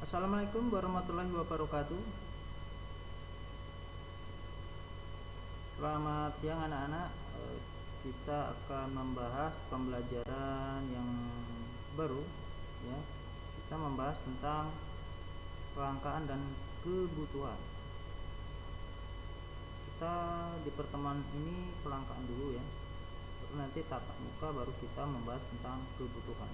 Assalamualaikum warahmatullahi wabarakatuh. Selamat siang anak-anak. Kita akan membahas pembelajaran yang baru, ya. Kita membahas tentang kelangkaan dan kebutuhan. Kita di pertemuan ini kelangkaan dulu, ya. Lalu nanti tatap muka baru kita membahas tentang kebutuhan.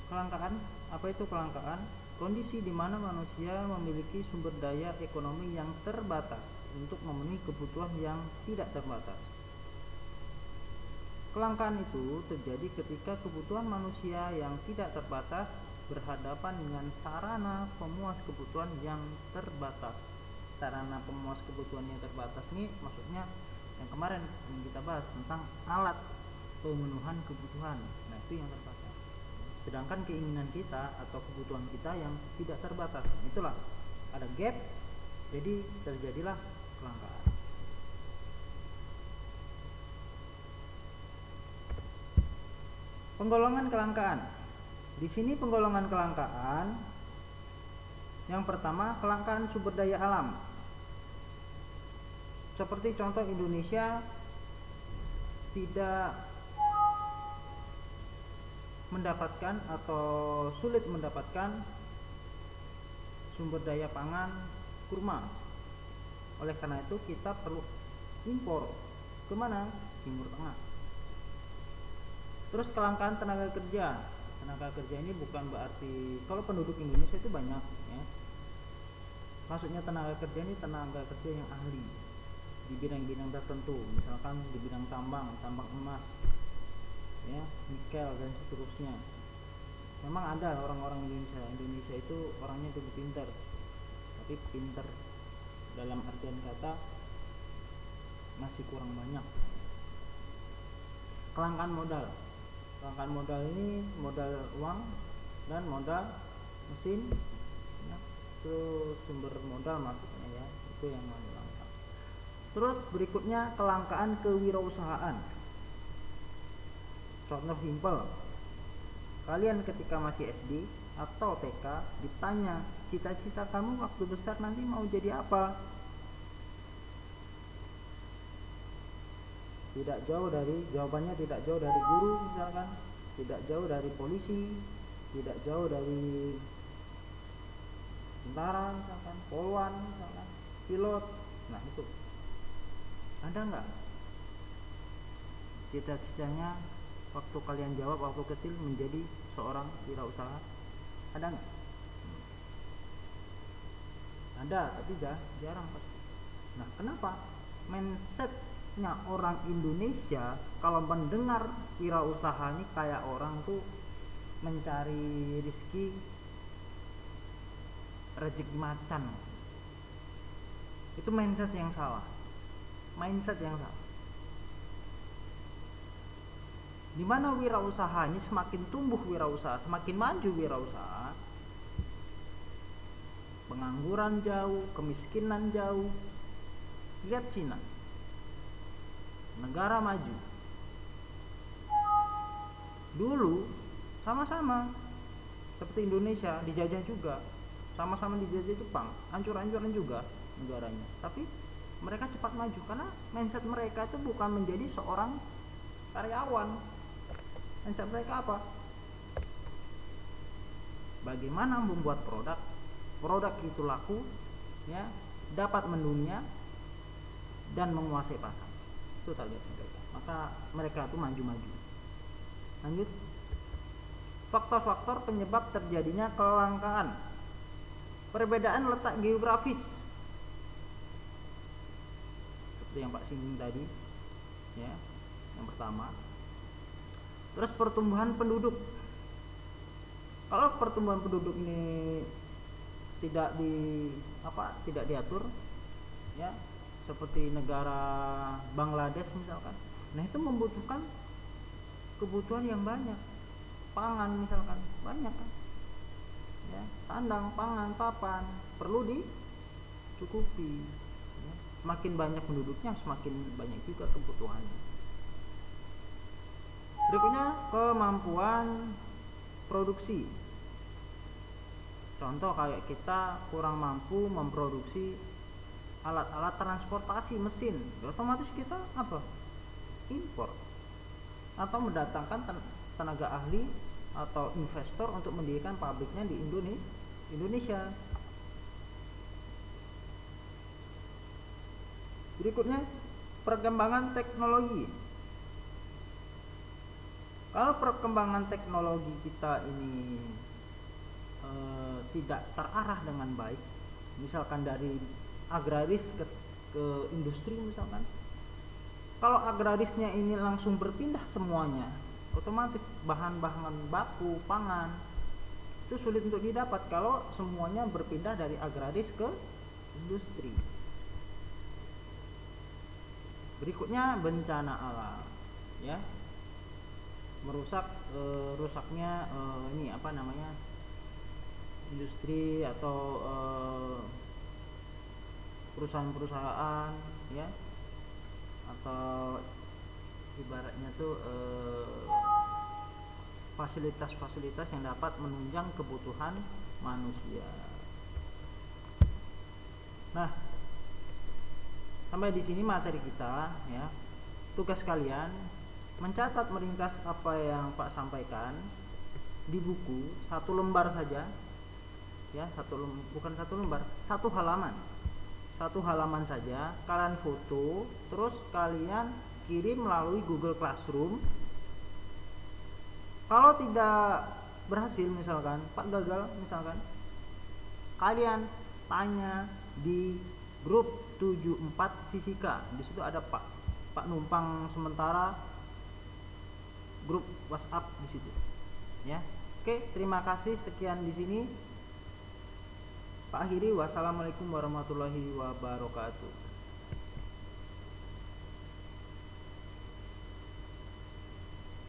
Kelangkaan, apa itu kelangkaan? Kondisi di mana manusia memiliki sumber daya ekonomi yang terbatas untuk memenuhi kebutuhan yang tidak terbatas. Kelangkaan itu terjadi ketika kebutuhan manusia yang tidak terbatas berhadapan dengan sarana pemuas kebutuhan yang terbatas. Sarana pemuas kebutuhan yang terbatas ini maksudnya yang kemarin yang kita bahas tentang alat pemenuhan kebutuhan. Nah, itu yang terbatas. Sedangkan keinginan kita atau kebutuhan kita yang tidak terbatas, itulah ada gap, jadi terjadilah kelangkaan. Penggolongan kelangkaan. Di sini penggolongan kelangkaan yang pertama, kelangkaan sumber daya alam. Seperti contoh Indonesia tidak mendapatkan atau sulit mendapatkan sumber daya pangan kurma. Oleh karena itu kita perlu impor kemana? Timur Tengah. Terus kelangkaan tenaga kerja. Tenaga kerja ini bukan berarti kalau penduduk Indonesia itu banyak, ya. Maksudnya tenaga kerja ini tenaga kerja yang ahli di bidang-bidang tertentu, misalkan di bidang tambang emas, ya, nikel dan seterusnya. Memang ada orang-orang Indonesia itu orangnya cukup pintar, tapi pintar dalam artian kata masih kurang banyak. Kelangkaan modal. Kelangkaan modal ini modal uang dan modal mesin, ya. Itu sumber modal maksudnya, ya, itu yang langka. Terus berikutnya kelangkaan kewirausahaan. Contoh simpel, kalian ketika masih SD atau TK ditanya cita-cita kamu waktu besar nanti mau jadi apa? Jawabannya tidak jauh dari guru misalkan, tidak jauh dari polisi, tidak jauh dari tentara misalkan, polwan misalkan, pilot. Nah, itu ada nggak cita-citanya waktu kalian jawab waktu kecil menjadi seorang wirausaha? Ada nggak? Ada, tapi jarang pasti. Nah, kenapa? Mindsetnya orang Indonesia kalau mendengar wirausaha ini kayak orang tuh mencari rezeki macan. Itu mindset yang salah. Di mana wirausaha ini semakin tumbuh wirausaha, semakin maju wirausaha, pengangguran jauh, kemiskinan jauh. Lihat Cina, negara maju. Dulu sama-sama seperti Indonesia dijajah juga, sama-sama dijajah Jepang, hancur-hancuran juga negaranya. Tapi mereka cepat maju karena mindset mereka itu bukan menjadi seorang karyawan. Mindset mereka apa? Bagaimana membuat produk itu laku, ya, dapat mendunia dan menguasai pasar. Itu target mereka. Maka mereka itu maju-maju. Lanjut. Faktor-faktor penyebab terjadinya kelangkaan. Perbedaan letak geografis. Seperti yang Pak singgung tadi, ya. Yang pertama. Terus pertumbuhan penduduk. Kalau pertumbuhan penduduk ini tidak diatur, ya, seperti negara Bangladesh misalkan. Nah, itu membutuhkan kebutuhan yang banyak. Pangan misalkan, banyak kan. Ya, sandang, pangan, papan perlu dicukupi. Ya. Semakin banyak penduduknya, semakin banyak juga kebutuhannya. Berikutnya kemampuan produksi. Contoh kayak kita kurang mampu memproduksi alat-alat transportasi mesin, otomatis kita apa? Impor atau mendatangkan tenaga ahli atau investor untuk mendirikan pabriknya di Indonesia. Berikutnya perkembangan teknologi. Kalau perkembangan teknologi kita ini tidak terarah dengan baik, misalkan dari agraris ke industri misalkan, kalau agrarisnya ini langsung berpindah semuanya, otomatis bahan-bahan baku pangan itu sulit untuk didapat kalau semuanya berpindah dari agraris ke industri. Berikutnya bencana alam, ya, rusaknya ini apa namanya, industri atau perusahaan-perusahaan, ya, atau ibaratnya tuh fasilitas-fasilitas yang dapat menunjang kebutuhan manusia. Nah, sampai di sini materi kita, ya. Tugas kalian mencatat, meringkas apa yang Pak sampaikan di buku, satu lembar saja, ya, bukan satu lembar, satu halaman saja. Kalian foto, terus kalian kirim melalui Google Classroom. Kalau tidak berhasil, misalkan Pak gagal, misalkan kalian tanya di grup 74 fisika. Di situ ada Pak numpang sementara grup WhatsApp di situ, ya. Oke, terima kasih, sekian di sini Pak akhiri. Wassalamualaikum warahmatullahi wabarakatuh.